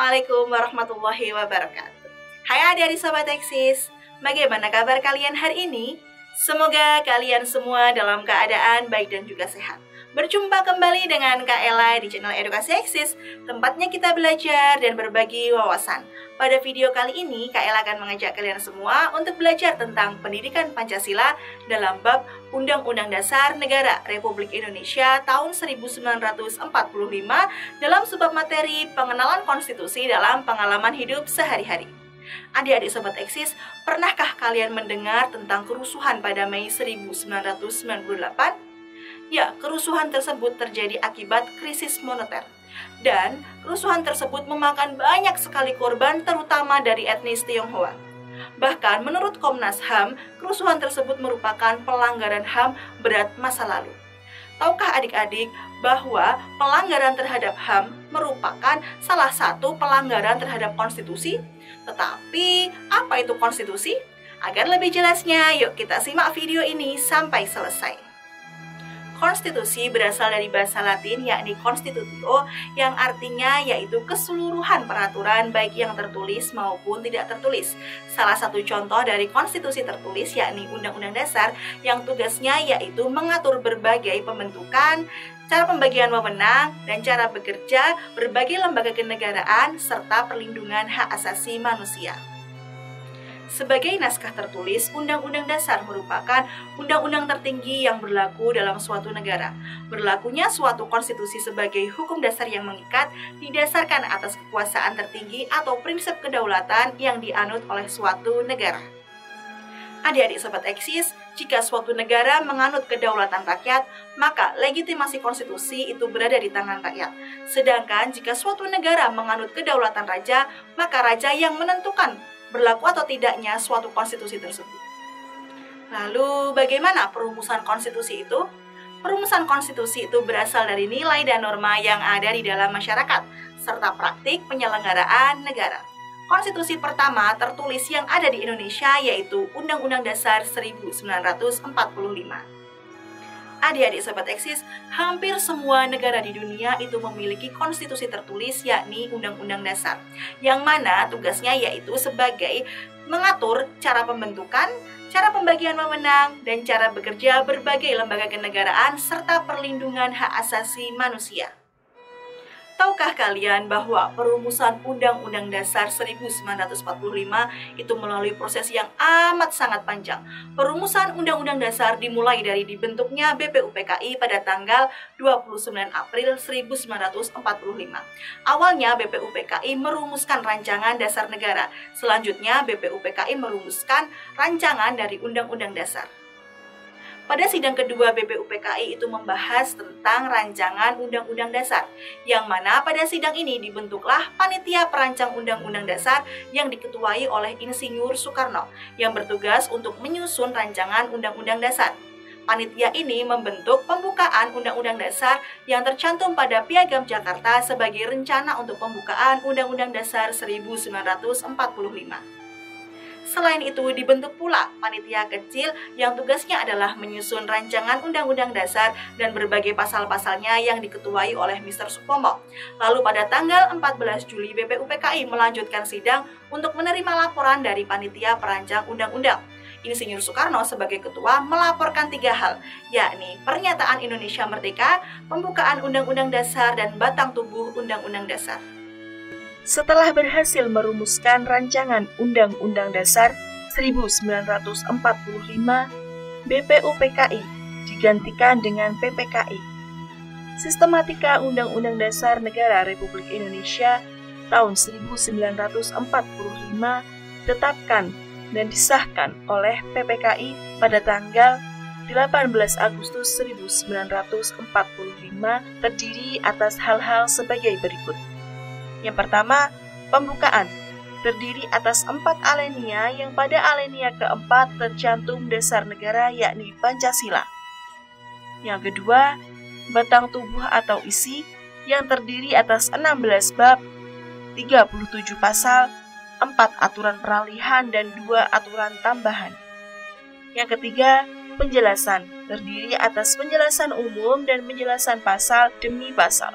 Assalamualaikum warahmatullahi wabarakatuh. Hai adik-adik Sobat Eksis, bagaimana kabar kalian hari ini? Semoga kalian semua dalam keadaan baik dan juga sehat. Berjumpa kembali dengan Kak Ella di channel Edukasi Eksis, tempatnya kita belajar dan berbagi wawasan. Pada video kali ini, Kak Ella akan mengajak kalian semua untuk belajar tentang pendidikan Pancasila dalam bab Undang-Undang Dasar Negara Republik Indonesia tahun 1945 dalam subbab materi pengenalan konstitusi dalam pengalaman hidup sehari-hari. Adik-adik Sobat Eksis, pernahkah kalian mendengar tentang kerusuhan pada Mei 1998? Ya, kerusuhan tersebut terjadi akibat krisis moneter. Dan kerusuhan tersebut memakan banyak sekali korban, terutama dari etnis Tionghoa. Bahkan menurut Komnas HAM, kerusuhan tersebut merupakan pelanggaran HAM berat masa lalu. Tahukah adik-adik bahwa pelanggaran terhadap HAM merupakan salah satu pelanggaran terhadap konstitusi? Tetapi, apa itu konstitusi? Agar lebih jelasnya, yuk kita simak video ini sampai selesai. Konstitusi berasal dari bahasa Latin yakni constitutio, yang artinya yaitu keseluruhan peraturan baik yang tertulis maupun tidak tertulis. Salah satu contoh dari konstitusi tertulis yakni Undang-Undang Dasar yang tugasnya yaitu mengatur berbagai pembentukan, cara pembagian wewenang, dan cara bekerja berbagai lembaga kenegaraan serta perlindungan hak asasi manusia. Sebagai naskah tertulis, Undang-Undang Dasar merupakan undang-undang tertinggi yang berlaku dalam suatu negara. Berlakunya suatu konstitusi sebagai hukum dasar yang mengikat didasarkan atas kekuasaan tertinggi atau prinsip kedaulatan yang dianut oleh suatu negara. Adik-adik Sobat Eksis, jika suatu negara menganut kedaulatan rakyat, maka legitimasi konstitusi itu berada di tangan rakyat. Sedangkan jika suatu negara menganut kedaulatan raja, maka raja yang menentukan berlaku atau tidaknya suatu konstitusi tersebut. Lalu, bagaimana perumusan konstitusi itu? Perumusan konstitusi itu berasal dari nilai dan norma yang ada di dalam masyarakat, serta praktik penyelenggaraan negara. Konstitusi pertama tertulis yang ada di Indonesia yaitu Undang-Undang Dasar 1945. Adik-adik Sobat Eksis, hampir semua negara di dunia itu memiliki konstitusi tertulis yakni Undang-Undang Dasar, yang mana tugasnya yaitu sebagai mengatur cara pembentukan, cara pembagian wewenang, dan cara bekerja berbagai lembaga kenegaraan serta perlindungan hak asasi manusia. Tahukah kalian bahwa perumusan Undang-Undang Dasar 1945 itu melalui proses yang amat sangat panjang. Perumusan Undang-Undang Dasar dimulai dari dibentuknya BPUPKI pada tanggal 29 April 1945. Awalnya BPUPKI merumuskan rancangan dasar negara. Selanjutnya BPUPKI merumuskan rancangan dari Undang-Undang Dasar. Pada sidang kedua BPUPKI itu membahas tentang rancangan Undang-Undang Dasar, yang mana pada sidang ini dibentuklah Panitia Perancang Undang-Undang Dasar yang diketuai oleh Insinyur Soekarno, yang bertugas untuk menyusun rancangan Undang-Undang Dasar. Panitia ini membentuk pembukaan Undang-Undang Dasar yang tercantum pada Piagam Jakarta sebagai rencana untuk pembukaan Undang-Undang Dasar 1945. Selain itu, dibentuk pula panitia kecil yang tugasnya adalah menyusun rancangan Undang-Undang Dasar dan berbagai pasal-pasalnya yang diketuai oleh Mr. Supomo. Lalu pada tanggal 14 Juli BPUPKI melanjutkan sidang untuk menerima laporan dari panitia perancang undang-undang. Insinyur Soekarno sebagai ketua melaporkan 3 hal, yakni pernyataan Indonesia Merdeka, pembukaan Undang-Undang Dasar, dan batang tubuh Undang-Undang Dasar. Setelah berhasil merumuskan rancangan Undang-Undang Dasar 1945, BPUPKI digantikan dengan PPKI. Sistematika Undang-Undang Dasar Negara Republik Indonesia tahun 1945 ditetapkan dan disahkan oleh PPKI pada tanggal 18 Agustus 1945, terdiri atas hal-hal sebagai berikut. Yang pertama, pembukaan, terdiri atas 4 alinea yang pada alinea keempat tercantum dasar negara yakni Pancasila. Yang kedua, batang tubuh atau isi yang terdiri atas 16 bab, 37 pasal, 4 aturan peralihan dan 2 aturan tambahan. Yang ketiga, penjelasan, terdiri atas penjelasan umum dan penjelasan pasal demi pasal.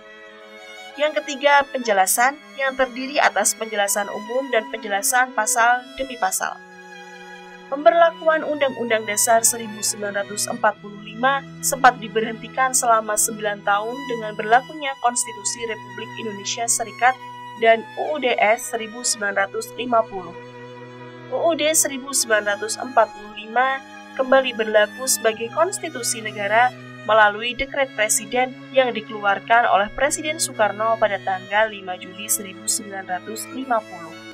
Yang ketiga, penjelasan yang terdiri atas penjelasan umum dan penjelasan pasal demi pasal. Pemberlakuan Undang-Undang Dasar 1945 sempat diberhentikan selama 9 tahun dengan berlakunya Konstitusi Republik Indonesia Serikat dan UUDS 1950. UUD 1945 kembali berlaku sebagai konstitusi negara melalui dekret presiden yang dikeluarkan oleh Presiden Soekarno pada tanggal 5 Juli 1950.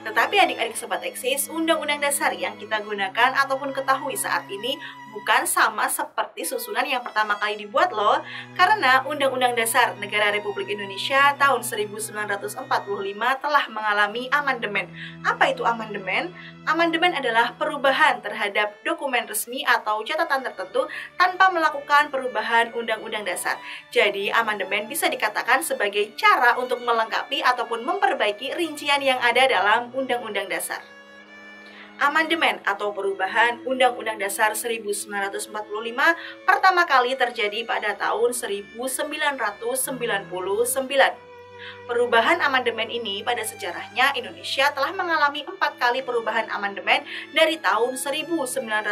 Tetapi adik-adik Sobat Eksis, Undang-Undang Dasar yang kita gunakan ataupun ketahui saat ini bukan sama seperti susunan yang pertama kali dibuat loh. Karena Undang-Undang Dasar Negara Republik Indonesia tahun 1945 telah mengalami amandemen. Apa itu amandemen? Amandemen adalah perubahan terhadap dokumen resmi atau catatan tertentu tanpa melakukan perubahan Undang-Undang Dasar. Jadi amandemen bisa dikatakan sebagai cara untuk melengkapi ataupun memperbaiki rincian yang ada dalam Undang-Undang Dasar. Amandemen atau perubahan Undang-Undang Dasar 1945 pertama kali terjadi pada tahun 1999. Perubahan amandemen ini pada sejarahnya Indonesia telah mengalami 4 kali perubahan amandemen dari tahun 1999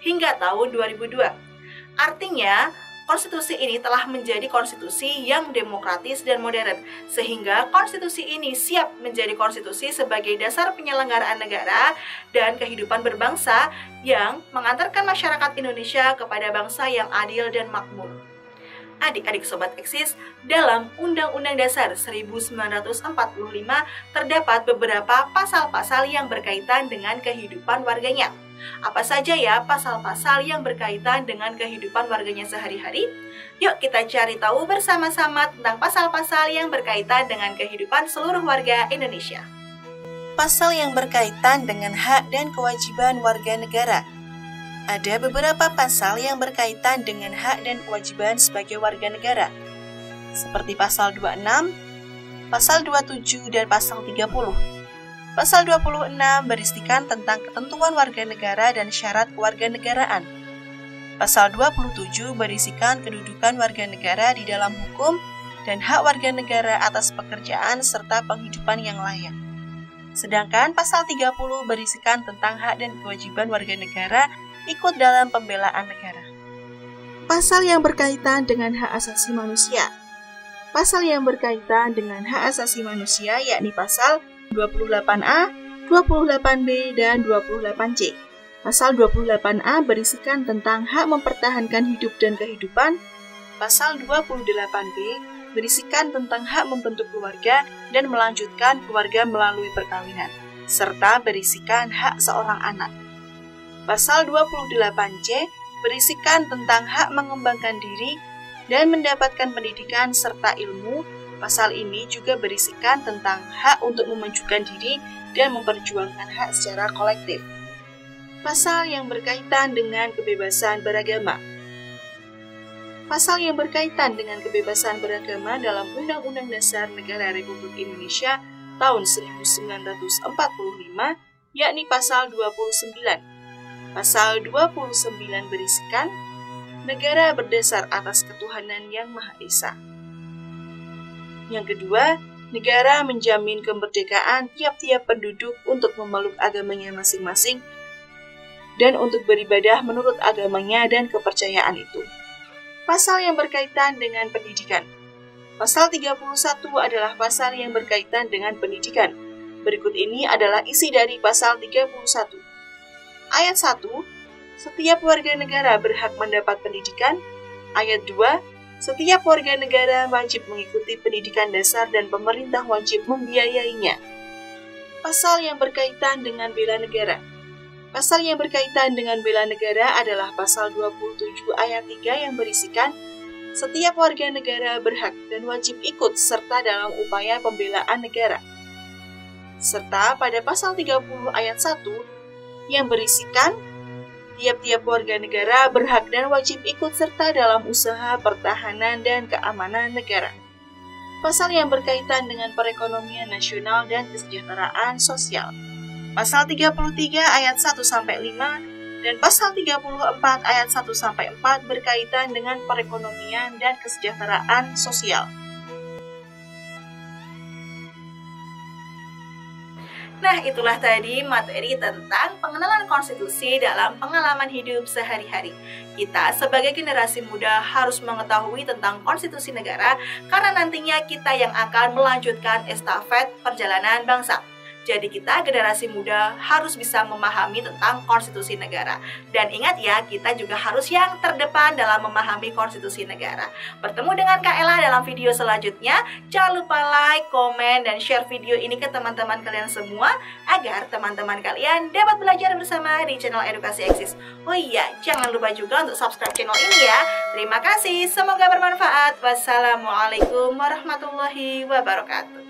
hingga tahun 2002. Artinya, konstitusi ini telah menjadi konstitusi yang demokratis dan modern, sehingga konstitusi ini siap menjadi konstitusi sebagai dasar penyelenggaraan negara dan kehidupan berbangsa yang mengantarkan masyarakat Indonesia kepada bangsa yang adil dan makmur. Adik-adik Sobat Eksis, dalam Undang-Undang Dasar 1945 terdapat beberapa pasal-pasal yang berkaitan dengan kehidupan warganya. Apa saja ya pasal-pasal yang berkaitan dengan kehidupan warganya sehari-hari? Yuk kita cari tahu bersama-sama tentang pasal-pasal yang berkaitan dengan kehidupan seluruh warga Indonesia. Pasal yang berkaitan dengan hak dan kewajiban warga negara. Ada beberapa pasal yang berkaitan dengan hak dan kewajiban sebagai warga negara, seperti pasal 26, pasal 27, dan pasal 30. Pasal 26 berisikan tentang ketentuan warga negara dan syarat kewarganegaraan. Pasal 27 berisikan kedudukan warga negara di dalam hukum dan hak warga negara atas pekerjaan serta penghidupan yang layak. Sedangkan pasal 30 berisikan tentang hak dan kewajiban warga negara ikut dalam pembelaan negara. Pasal yang berkaitan dengan hak asasi manusia. Pasal yang berkaitan dengan hak asasi manusia yakni pasal 28A, 28B, dan 28C. Pasal 28A berisikan tentang hak mempertahankan hidup dan kehidupan. Pasal 28B berisikan tentang hak membentuk keluarga dan melanjutkan keluarga melalui perkawinan, serta berisikan hak seorang anak. Pasal 28C berisikan tentang hak mengembangkan diri dan mendapatkan pendidikan serta ilmu. Pasal ini juga berisikan tentang hak untuk memajukan diri dan memperjuangkan hak secara kolektif. Pasal yang berkaitan dengan kebebasan beragama. Pasal yang berkaitan dengan kebebasan beragama dalam Undang-Undang Dasar Negara Republik Indonesia tahun 1945, yakni pasal 29. Pasal 29 berisikan negara berdasar atas ketuhanan yang Maha Esa. Yang kedua, negara menjamin kemerdekaan tiap-tiap penduduk untuk memeluk agamanya masing-masing dan untuk beribadah menurut agamanya dan kepercayaan itu. Pasal yang berkaitan dengan pendidikan. Pasal 31 adalah pasal yang berkaitan dengan pendidikan. Berikut ini adalah isi dari pasal 31. Ayat 1, setiap warga negara berhak mendapat pendidikan. Ayat 2, setiap warga negara wajib mengikuti pendidikan dasar dan pemerintah wajib membiayainya. Pasal yang berkaitan dengan bela negara. Pasal yang berkaitan dengan bela negara adalah pasal 27 ayat 3 yang berisikan setiap warga negara berhak dan wajib ikut serta dalam upaya pembelaan negara. Serta pada pasal 30 ayat 1 yang berisikan tiap-tiap warga negara berhak dan wajib ikut serta dalam usaha pertahanan dan keamanan negara. Pasal yang berkaitan dengan perekonomian nasional dan kesejahteraan sosial. Pasal 33 ayat 1-5 dan pasal 34 ayat 1-4 berkaitan dengan perekonomian dan kesejahteraan sosial. Nah, itulah tadi materi tentang pengenalan konstitusi dalam pengalaman hidup sehari-hari. Kita sebagai generasi muda harus mengetahui tentang konstitusi negara karena nantinya kita yang akan melanjutkan estafet perjalanan bangsa. Jadi kita generasi muda harus bisa memahami tentang konstitusi negara. Dan ingat ya, kita juga harus yang terdepan dalam memahami konstitusi negara. Bertemu dengan Kak Ella dalam video selanjutnya. Jangan lupa like, komen, dan share video ini ke teman-teman kalian semua agar teman-teman kalian dapat belajar bersama di channel Edukasi Eksis. Oh iya, jangan lupa juga untuk subscribe channel ini ya. Terima kasih, semoga bermanfaat. Wassalamualaikum warahmatullahi wabarakatuh.